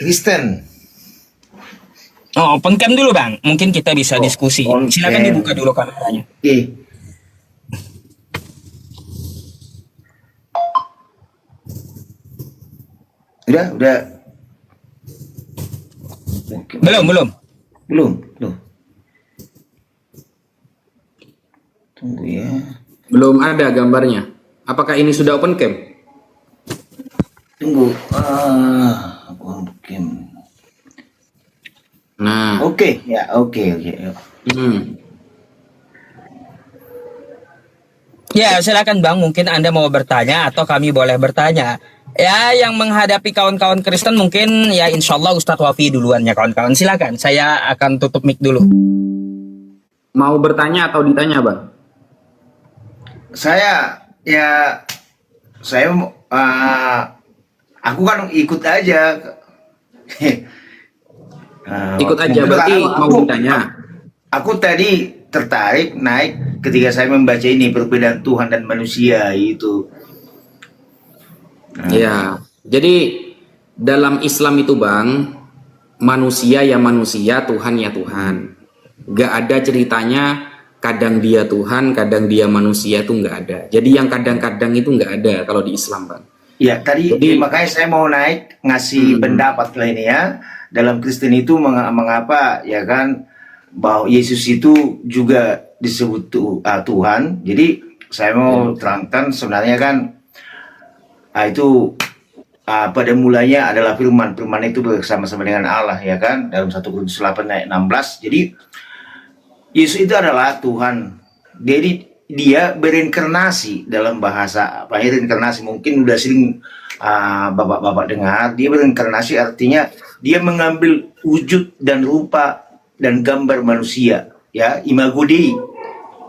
Kristen. Oh, open cam dulu Bang. Mungkin kita bisa Oh, diskusi. open Silakan cam. dibuka dulu kameranya. Oke. Udah. Oke. Belum. Belum. Tunggu ya. Belum ada gambarnya. Apakah ini sudah open cam? Tunggu. Oke. Nah, Oke, ya, oke. Ya, silakan Bang. Mungkin Anda mau bertanya atau kami boleh bertanya. Ya, yang menghadapi kawan-kawan Kristen mungkin ya insya Allah Ustadz Wafi duluan ya kawan-kawan. Silakan. Saya akan tutup mic dulu. mau bertanya atau ditanya, Bang? Saya aku kan ikut aja. Ikut aja, berarti mau ditanya. Aku tadi tertarik naik ketika saya membaca ini perbedaan Tuhan dan manusia itu. Ya, jadi dalam Islam itu Bang, manusia ya manusia, Tuhan ya Tuhan. Gak ada ceritanya kadang dia Tuhan, kadang dia manusia, itu nggak ada. Jadi yang kadang-kadang itu nggak ada kalau di Islam Bang. Ya, tadi makanya saya mau naik ngasih pendapat lah ini ya. Dalam Kristen itu mengapa ya kan bahwa Yesus itu juga disebut Tuhan. Jadi saya mau terangkan sebenarnya kan itu pada mulanya adalah firman itu bersama-sama dengan Allah ya kan dalam 1 Korintus 8 ayat 16. Jadi Yesus itu adalah Tuhan. Jadi dia berinkarnasi dalam bahasa apa ya, reinkarnasi mungkin udah sering bapak-bapak dengar. Dia berinkarnasi artinya dia mengambil wujud dan rupa dan gambar manusia ya, imago Dei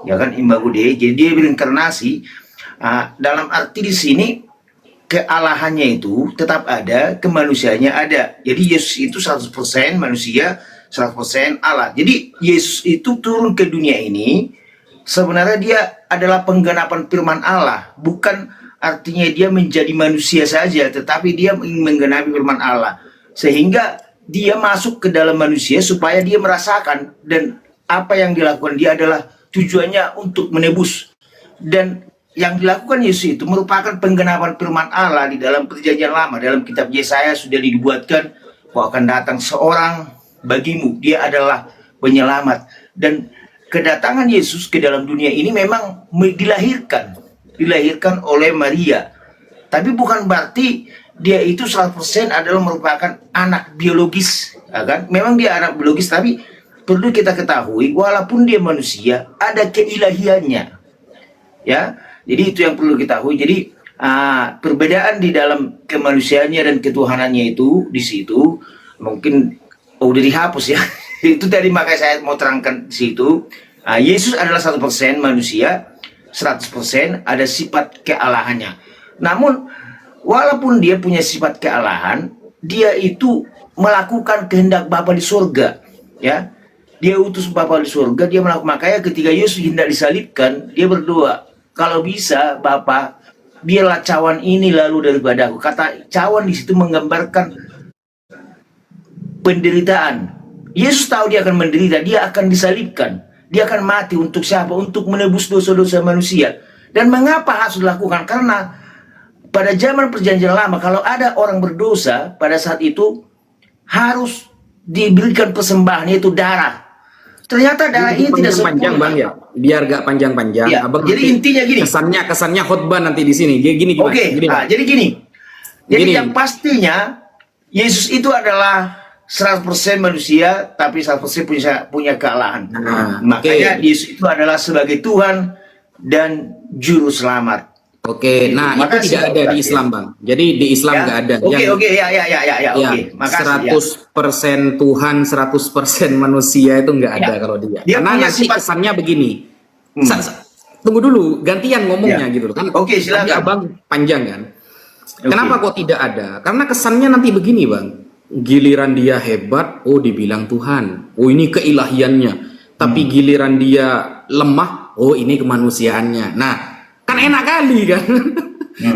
ya kan, imago Dei. Jadi dia berinkarnasi dalam arti di sini kealahannya itu tetap ada, kemanusiaannya ada. Jadi Yesus itu 100% manusia, 100% Allah. Jadi Yesus itu turun ke dunia ini sebenarnya dia adalah penggenapan firman Allah, bukan artinya dia menjadi manusia saja, tetapi dia ingin menggenapi firman Allah. Sehingga dia masuk ke dalam manusia supaya dia merasakan, dan apa yang dilakukan dia adalah tujuannya untuk menebus. Dan yang dilakukan Yesus itu merupakan penggenapan firman Allah di dalam perjanjian lama. Dalam kitab Yesaya sudah dibuatkan bahwa akan datang seorang bagimu, dia adalah penyelamat. Dan kedatangan Yesus ke dalam dunia ini memang dilahirkan oleh Maria. Tapi bukan berarti dia itu 100% adalah merupakan anak biologis, ya kan? Memang dia anak biologis, tapi perlu kita ketahui walaupun dia manusia ada keilahiannya. Ya. Jadi itu yang perlu kita ketahui. Jadi perbedaan di dalam kemanusiaannya dan ketuhanannya itu di situ mungkin udah dihapus ya. Itu tadi makanya saya mau terangkan di situ. Yesus adalah 100% manusia, 100% ada sifat kealahannya. Namun walaupun dia punya sifat kealahan, dia itu melakukan kehendak Bapa di surga, ya. Dia utus Bapa di surga, dia melakukan. Makanya ketika Yesus hendak disalibkan, dia berdoa, kalau bisa Bapa, biarlah cawan ini lalu daripadaku. Kata cawan di situ menggambarkan penderitaan. Yesus tahu dia akan menderita, dia akan disalibkan, dia akan mati untuk siapa? Untuk menebus dosa-dosa manusia. Dan mengapa harus dilakukan? Karena pada zaman perjanjian lama, kalau ada orang berdosa, pada saat itu harus diberikan persembahan, yaitu darah. Ternyata darah ini tidak panjang Bang ya, biar gak panjang-panjang. Ya, Abang jadi intinya gini. Kesannya khotbah nanti di sini. Gini. Oke, jadi gini. Jadi yang pastinya Yesus itu adalah 100% manusia, tapi 100% punya kealahan. Makanya Yesus itu adalah sebagai Tuhan dan Juru Selamat. Oke, nah itu tidak ada di Islam Bang. Jadi di Islam nggak ada. Oke, ya. Oke, makasih. 100% Tuhan, 100% manusia itu nggak ada kalau dia. Karena nanti kesannya begini. Tunggu dulu, gantian ngomongnya gitu loh kan. Oke, silakan. Nanti Abang panjang kan. Kenapa kok tidak ada? Karena kesannya nanti begini Bang. Giliran dia hebat, oh dibilang Tuhan. Oh ini keilahiannya. Tapi giliran dia lemah, oh ini kemanusiaannya. Nah, kan enak kali kan.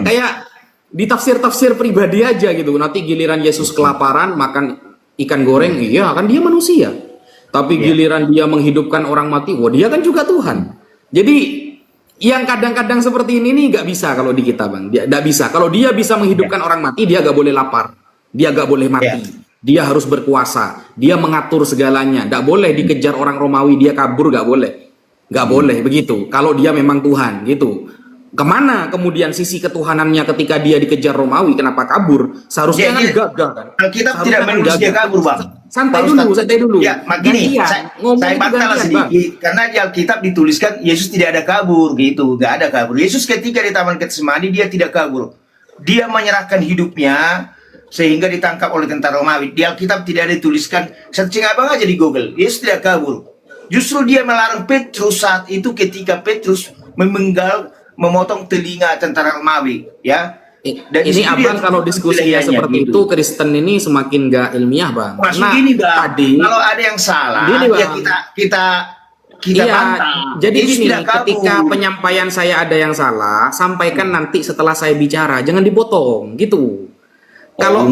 Kayak ditafsir-tafsir pribadi aja gitu. Nanti giliran Yesus kelaparan makan ikan goreng, iya kan dia manusia. Tapi giliran dia menghidupkan orang mati, wah dia kan juga Tuhan. Jadi yang kadang-kadang seperti ini nih nggak bisa kalau di kita bang, dia nggak bisa. Kalau dia bisa menghidupkan orang mati, dia nggak boleh lapar, dia nggak boleh mati, dia harus berkuasa, dia mengatur segalanya, nggak boleh dikejar orang Romawi, dia kabur nggak boleh begitu. Kalau dia memang Tuhan gitu. Kemana kemudian sisi ketuhanannya ketika dia dikejar Romawi? Kenapa kabur? Seharusnya kan gagah kan? Alkitab tidak menulis dia kabur, Bang. Santai dulu. Ya, gini, saya bantah sedikit. Karena di Alkitab dituliskan Yesus tidak ada kabur, gitu. Nggak ada kabur. Yesus ketika di Taman Getsemani, dia tidak kabur. Dia menyerahkan hidupnya sehingga ditangkap oleh tentara Romawi. Di Alkitab tidak ada dituliskan, searching abang aja di Google. Yesus tidak kabur. Justru dia melarang Petrus saat itu ketika Petrus memotong telinga tentara Romawi, ya. Dan ini abang kalau diskusinya seperti itu, Kristen ini semakin gak ilmiah bang. Maksud gini bang, kalau ada yang salah, gini, ya kita bantah. Jadi gini, ketika penyampaian saya ada yang salah, sampaikan nanti setelah saya bicara, jangan dipotong, gitu. Kalau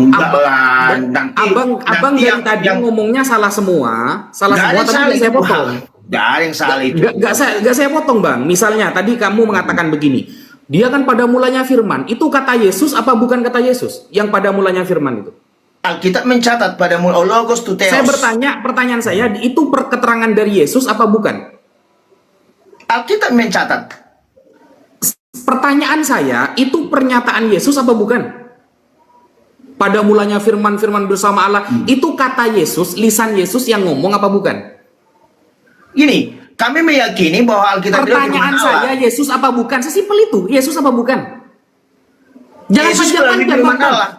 abang dari tadi ngomongnya salah semua, tapi saya potong. Gak ada yang salah itu. Gak saya potong bang. Misalnya tadi kamu mengatakan begini, dia kan pada mulanya firman. Itu kata Yesus apa bukan kata Yesus? Yang pada mulanya firman itu. Alkitab mencatat pada mula logos tu theos. Saya bertanya, pertanyaan saya, itu keterangan dari Yesus apa bukan? Alkitab mencatat. Pertanyaan saya, itu pernyataan Yesus apa bukan? Pada mulanya firman bersama Allah, itu kata Yesus, lisan Yesus yang ngomong apa bukan? Gini, kami meyakini bahwa Alkitab pertanyaan saya, Yesus apa bukan? Sesimpel itu, Yesus apa bukan?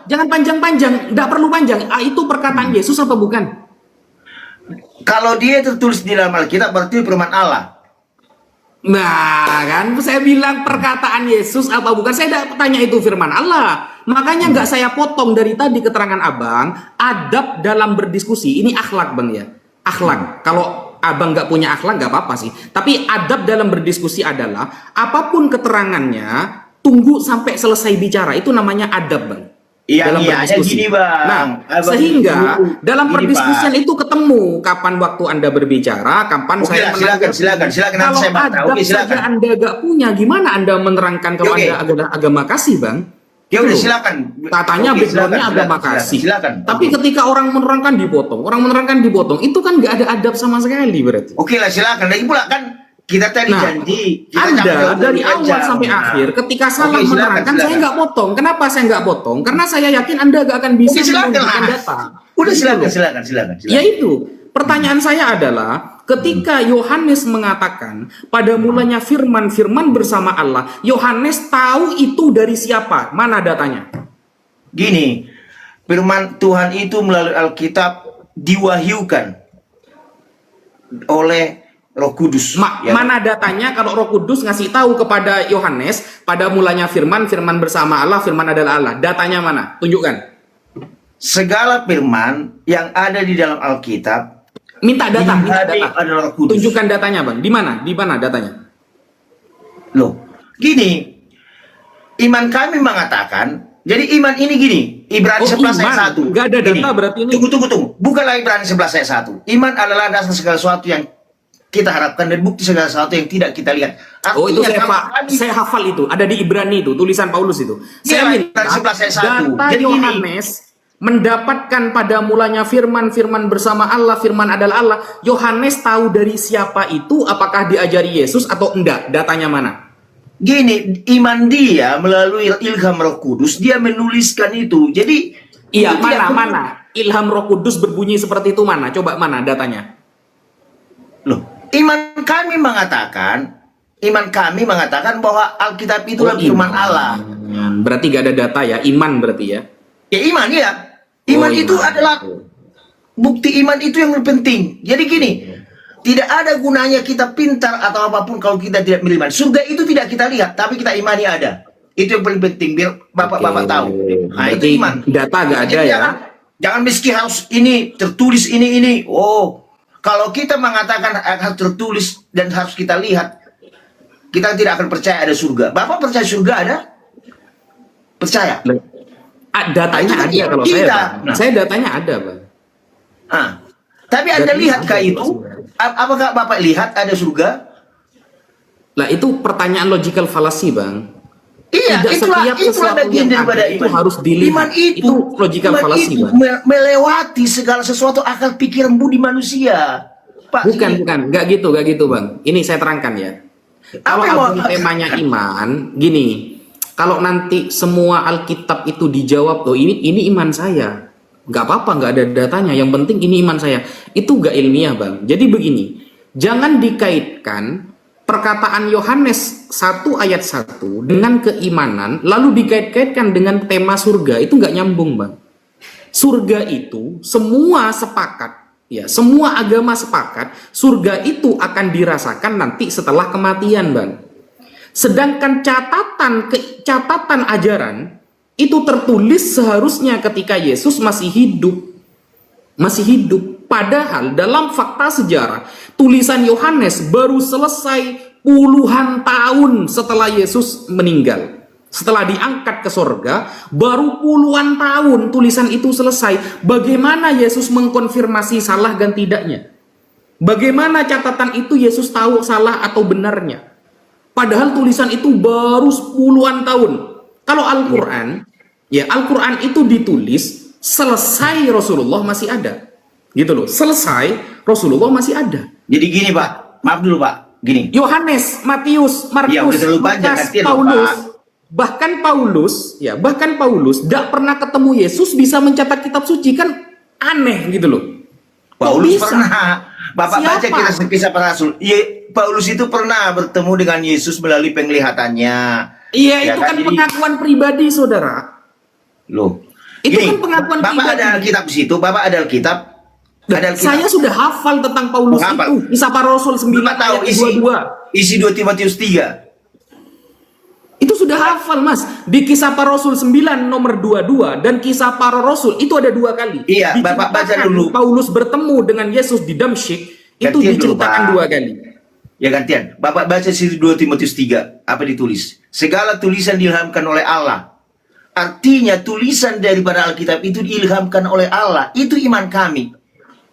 Jangan panjang-panjang, tidak perlu panjang. Itu perkataan Yesus apa bukan? Kalau dia tertulis di dalam Alkitab berarti firman Allah. Nah kan, saya bilang perkataan Yesus apa bukan? Saya tidak tanya itu firman Allah. Makanya nggak saya potong dari tadi keterangan abang. Adab dalam berdiskusi, ini akhlak bang ya. Akhlak, kalau abang nggak punya akhlak nggak apa-apa sih. Tapi adab dalam berdiskusi adalah apapun keterangannya, tunggu sampai selesai bicara. Itu namanya adab bang. Dalam berdiskusi. Gini, bang. Nah, sehingga dalam perdiskusian itu ketemu kapan waktu anda berbicara, kapan saya silakan. Kalau adab saja anda nggak punya, gimana anda menerangkan kalau anda adalah agama kasih bang? Ya udah silakan. Katanya backgroundnya agama kasih. Silakan. Tapi ketika orang menerangkan dipotong, itu kan nggak ada adab sama sekali berarti. Oke lah silakan. Lagi pula kan kita tadi janji. Anda dari awal sampai akhir ketika salah menerangkan saya nggak potong. Kenapa saya nggak potong? Karena saya yakin Anda nggak akan bisa menunjukkan data. Udah silakan. Ya itu. Pertanyaan saya adalah ketika Yohanes mengatakan pada mulanya firman bersama Allah, Yohanes tahu itu dari siapa? Mana datanya? Gini, firman Tuhan itu melalui Alkitab diwahyukan oleh Roh Kudus. Mana datanya kalau Roh Kudus ngasih tahu kepada Yohanes pada mulanya firman bersama Allah, firman adalah Allah. Datanya mana? Tunjukkan. Segala firman yang ada di dalam Alkitab minta data. Tunjukkan datanya, Bang. Di mana datanya? Loh, gini. Iman kami mengatakan, jadi iman ini gini, Ibrani 11 ayat 1. Enggak ada data berarti ini. Tunggu. Bukanlah Ibrani 11 ayat 1. Iman adalah dasar segala sesuatu yang kita harapkan dan bukti segala sesuatu yang tidak kita lihat. Artinya, itu saya hafal itu. Ada di Ibrani itu, tulisan Paulus itu. Saya minta data Yohanes mendapatkan pada mulanya firman bersama Allah, firman adalah Allah. Yohanes tahu dari siapa itu, apakah diajari Yesus atau enggak? Datanya mana? Gini, iman dia melalui ilham Roh Kudus, dia menuliskan itu. Jadi iya, mana? Ilham Roh Kudus berbunyi seperti itu mana? Coba mana datanya? Loh, iman kami mengatakan bahwa Alkitab itu firman Allah. Berarti gak ada data ya, iman berarti ya. Ya iman ya. Iman itu adalah bukti iman itu yang penting. Jadi gini, tidak ada gunanya kita pintar atau apapun kalau kita tidak beriman. Surga itu tidak kita lihat, tapi kita imani ada. Itu yang paling penting biar bapak-bapak tahu. Nah, itu iman. Data gak ada ya. Jangan meski harus ini tertulis ini. Oh, kalau kita mengatakan harus tertulis dan harus kita lihat, kita tidak akan percaya ada surga. Bapak percaya surga ada? Percaya? Datanya Nah, itu ada kalau kita. saya, Bang. Nah. Saya datanya ada, Bang. Ah. Tapi Anda Jadi lihatkah ada itu? Apakah Bapak lihat ada surga? Lah itu pertanyaan logical fallacy, Bang. Iya, Tidak setiap sesuatu bagian yang daripada ada itu iman. harus dilihat. Iman Itu logical iman fallacy, itu Bang. melewati segala sesuatu akal pikiran budi manusia. Pak, Bukan, nggak gitu, Bang. Ini saya terangkan ya. Kalau Apa yang mau- abang temanya iman, gini, kalau nanti semua Alkitab itu dijawab, loh ini iman saya, nggak apa-apa, nggak ada datanya. Yang penting ini iman saya. Itu nggak ilmiah, Bang. Jadi begini, jangan dikaitkan perkataan Yohanes 1 ayat 1 dengan keimanan, lalu dikait-kaitkan dengan tema surga. Itu nggak nyambung, Bang. Surga itu semua sepakat. Ya, semua agama sepakat surga itu akan dirasakan nanti setelah kematian, Bang. Sedangkan catatan ajaran itu tertulis seharusnya ketika Yesus masih hidup. Masih hidup. Padahal dalam fakta sejarah, tulisan Yohanes baru selesai puluhan tahun setelah Yesus meninggal. Setelah diangkat ke sorga, baru puluhan tahun tulisan itu selesai. Bagaimana Yesus mengkonfirmasi salah dan tidaknya? Bagaimana catatan itu Yesus tahu salah atau benarnya? Padahal tulisan itu baru puluhan tahun. Kalau Al-Quran, ya Al-Quran itu ditulis selesai Rasulullah masih ada. Gitu loh, selesai Rasulullah masih ada. Jadi gini Pak, maaf dulu Pak, gini. Yohanes, Matius, Ya, Markus, udah terlalu panjang, Lukas, gantian, Paulus, Pak. bahkan Paulus tidak pernah ketemu Yesus bisa mencatat kitab suci, kan aneh gitu loh. Paulus bisa? pernah. Bapak Siapa? baca kisah para rasul. Paulus itu pernah bertemu dengan Yesus melalui penglihatannya. Iya, Ya itu kan, kan jadi- pengakuan pribadi, saudara. Loh. Itu Gini, kan pengakuan Bapak pribadi. ada Alkitab di situ, Bapak ada Alkitab. Ada Alkitab. Saya sudah hafal tentang Paulus Menghafal. itu. Kisah para Rasul 9 Bapak tahu ayat isi 22. 2 Timotius 3. Itu sudah hafal, Mas. Di Kisah para Rasul 9 nomor 22 dan Kisah para Rasul itu ada 2 kali. Iya, Bapak baca Diceritakan dulu. Paulus bertemu dengan Yesus di Damsyik, itu Gantian dulu, diceritakan Pak. 2 kali. Ya gantian. Bapak baca sisi 2 Timotius 3. Apa ditulis? Segala tulisan diilhamkan oleh Allah. Artinya tulisan daripada Alkitab itu diilhamkan oleh Allah. Itu iman kami.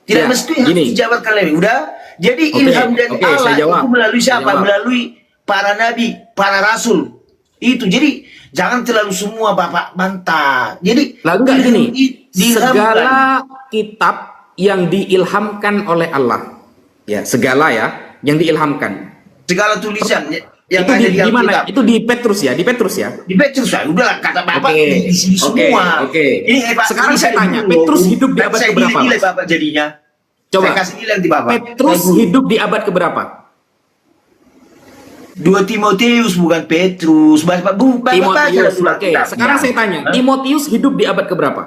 Tidak Ya, mesti harus gini. dijabarkan lagi. Udah. Jadi Oke, ilham dari oke, Allah saya jawab. itu melalui Saya siapa? jawab. Melalui para nabi, para rasul. Itu. Jadi jangan terlalu semua Bapak bantah. Jadi Lah enggak gini, diilhamkan. segala kitab yang diilhamkan oleh Allah. Ya, segala ya, yang diilhamkan. Segala tulisan yang Itu ada di mana? Alkitab. Itu di Petrus ya, di Petrus ya. Di Petrus saya udahlah kata Bapak Oke, di sini oke, semua. oke. Ini Pak, Sekarang ini saya tanya, dulu. Petrus hidup di Dan abad saya keberapa, nilai Mas? Bapak jadinya. Coba. Saya kasih nilai nanti Bapak. Petrus Lagu hidup di abad keberapa? 2 Timotius bukan Petrus. Bapak baca Timotius. dulu Oke, Alkitabnya. sekarang saya tanya, Hah? Timotius hidup di abad keberapa?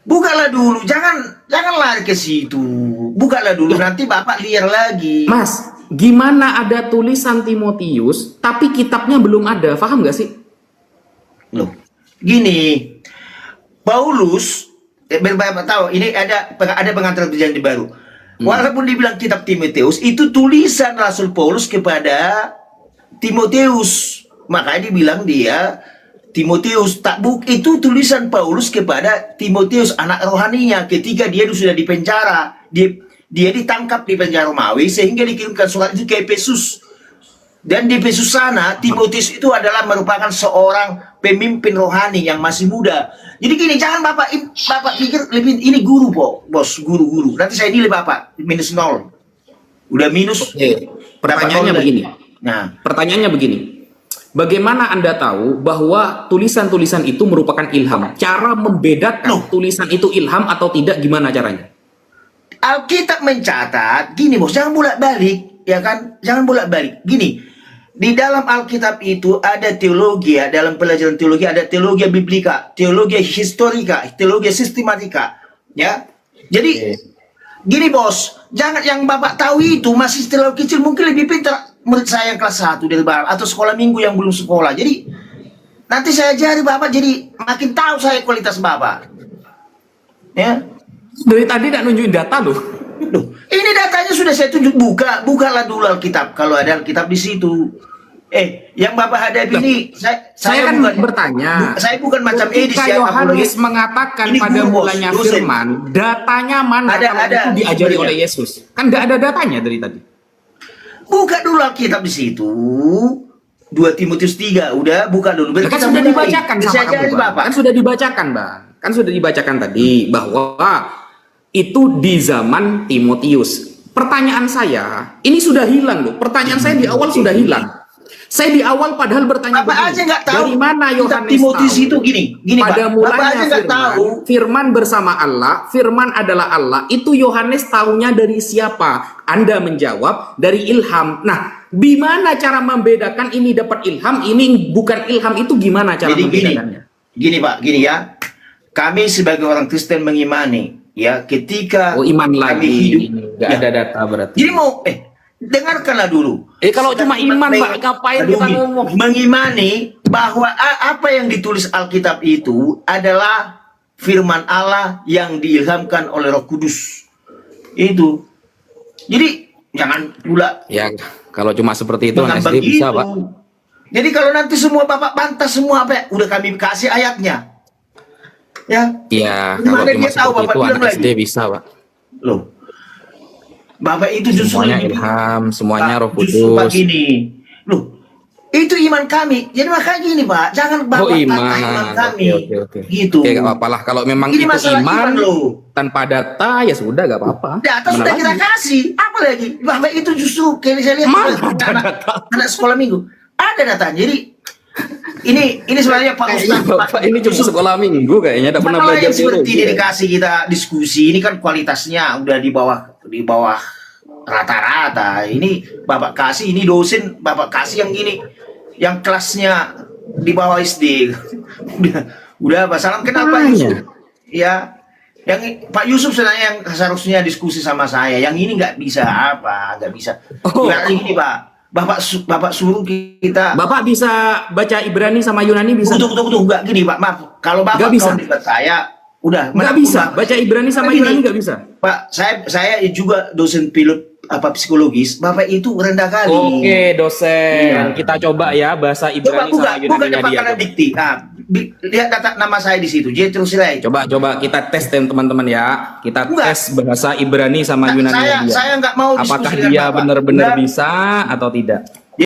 Bukalah dulu, jangan lari ke situ. Bukalah dulu, nanti Bapak liar lagi. Mas, gimana ada tulisan Timotius tapi kitabnya belum ada? Paham nggak sih? Loh, gini, Paulus, Bapak tahu ini ada pengantar perjanjian baru. Walaupun dibilang kitab Timotius, itu tulisan Rasul Paulus kepada Timotius. Makanya dibilang dia Timotius, itu tulisan Paulus kepada Timotius, anak rohaninya, ketika dia sudah di penjara. Dia ditangkap di penjara Romawi sehingga dikirimkan surat itu ke Efesus. Dan di Efesus sana, Timotius itu adalah merupakan seorang pemimpin rohani yang masih muda. Jadi gini, jangan Bapak pikir lebih ini guru, bos, guru. Nanti saya nilai Bapak minus 0. Udah minus. Oke. dapat Pertanyaannya nol begini. lagi. Nah, Pertanyaannya begini. Bagaimana Anda tahu bahwa tulisan-tulisan itu merupakan ilham? Cara membedakan Loh. tulisan itu ilham atau tidak, gimana caranya? Alkitab mencatat, gini bos, jangan bolak-balik, ya kan? Jangan bolak-balik. Gini, di dalam Alkitab itu ada teologi ya, dalam pelajaran teologi ada teologi biblika, teologi historika, teologi sistematika, ya. Jadi, gini bos, jangan yang Bapak tahu itu masih terlalu kecil, mungkin lebih pintar murid saya yang kelas 1 dari Barat, atau sekolah minggu yang belum sekolah. Jadi, nanti saya ajari Bapak, jadi makin tahu saya kualitas Bapak. Ya. Dari tadi tidak nunjukin data loh. Loh, ini datanya sudah saya tunjuk. Bukalah dulu Alkitab. Kalau ada Alkitab di situ. Yang Bapak hadapi ini, Saya kan bukan bertanya. Saya bukan macam Edis Ketika ya. Yohanes mengatakan Ini pada guru, Bos, mulanya dosen. firman, datanya mana Ada, kalau ada, itu diajari sebenarnya. oleh Yesus? Kan nggak ada datanya dari tadi. Buka dulu Alkitab di situ. 2 Timotius 3, udah buka dulu. Kan Kita sudah mulai. dibacakan sama Saya kamu, ajari, Bang. Bapak. Kan sudah dibacakan, Bang. Kan sudah dibacakan tadi bahwa itu di zaman Timotius. Pertanyaan saya, ini sudah hilang loh. Pertanyaan saya di awal sudah hilang. Saya di awal padahal bertanya Bapak begini, aja nggak tahu. dari mana Kitab Yohanes Timotius tahu? itu gini Pada Pak. Bapak mulanya aja nggak firman, tahu. firman bersama Allah, firman adalah Allah. Itu Yohanes tahunya dari siapa? Anda menjawab dari ilham. Nah, gimana cara membedakan ini dapat ilham, ini bukan ilham, itu gimana cara Jadi membedakannya? gini Pak, gini ya. Kami sebagai orang Kristen mengimani ya ketika Oh, iman kami lagi. hidup. Nggak Ya. ada data berarti. Jadi mau dengarkanlah dulu. Kalau cuma iman, Pak, ngapain Aduh, kita ngomong? Mengimani bahwa apa yang ditulis Alkitab itu adalah firman Allah yang diilhamkan oleh Roh Kudus. Itu. Jadi jangan pula Ya, kalau cuma seperti itu anak mengambang SD bisa, gitu. Pak. Jadi kalau nanti semua Bapak bantah semua apa ya, udah kami kasih ayatnya. Ya. Iya, Gimana kalau cuma dia tahu, seperti Bapak itu bilang anak lagi? SD bisa, Pak. Loh. Bapak itu justru Semuanya lebih- ilham, semuanya Roh Justru Pak Kudus. gini. Loh, itu iman kami. Jadi makanya gini Pak, jangan Bapak Oh, patah iman. iman kami. Oke. Gitu. Oke, gak apa-apa lah. Kalau memang Ini itu masalah iman loh. tanpa data, ya sudah, gak apa-apa. Data Mana sudah kita lagi? kasih. Apa lagi? Bapak itu justru kayak saya lihat Mana juga ada anak, data? anak sekolah minggu. Ada data. Jadi ini sebenarnya Pak Kayaknya Ustadz. Bapak ini cuma sekolah minggu kayaknya, tidak pernah Masalah belajar yang seperti teologi. ini ya. dikasih kita diskusi, ini kan kualitasnya udah di bawah rata-rata. Ini Bapak kasih, ini dosen Bapak kasih yang gini, yang kelasnya di bawah SD. udah Pak, salam kenal Pak Makanya. Yusuf. Ya, yang Pak Yusuf sebenarnya yang seharusnya diskusi sama saya. Yang ini nggak bisa nggak bisa. Oh. Nggak gini Pak. Bapak suruh kita. Bapak bisa baca Ibrani sama Yunani bisa? Tunggu, nggak gini Pak. Maaf, kalau Bapak Nggak bisa. kalau debat saya, udah. Nggak manapun, bisa. Pak. Baca Ibrani sama Begini, Yunani nggak bisa? Pak, saya juga dosen pilot psikologis. Bapak itu rendah kali. Oke, dosen. Iya. Kita coba ya bahasa Coba Ibrani buka sama Yunani depan dia. kanan dikti. Nah, lihat data nama saya di situ. J terus Sirai. Coba kita tes teman-teman ya. Kita Enggak. tes bahasa Ibrani sama Yunani dia. Saya nggak mau Apakah diskusi dengan dia Bapak. benar-benar Enggak. bisa atau tidak?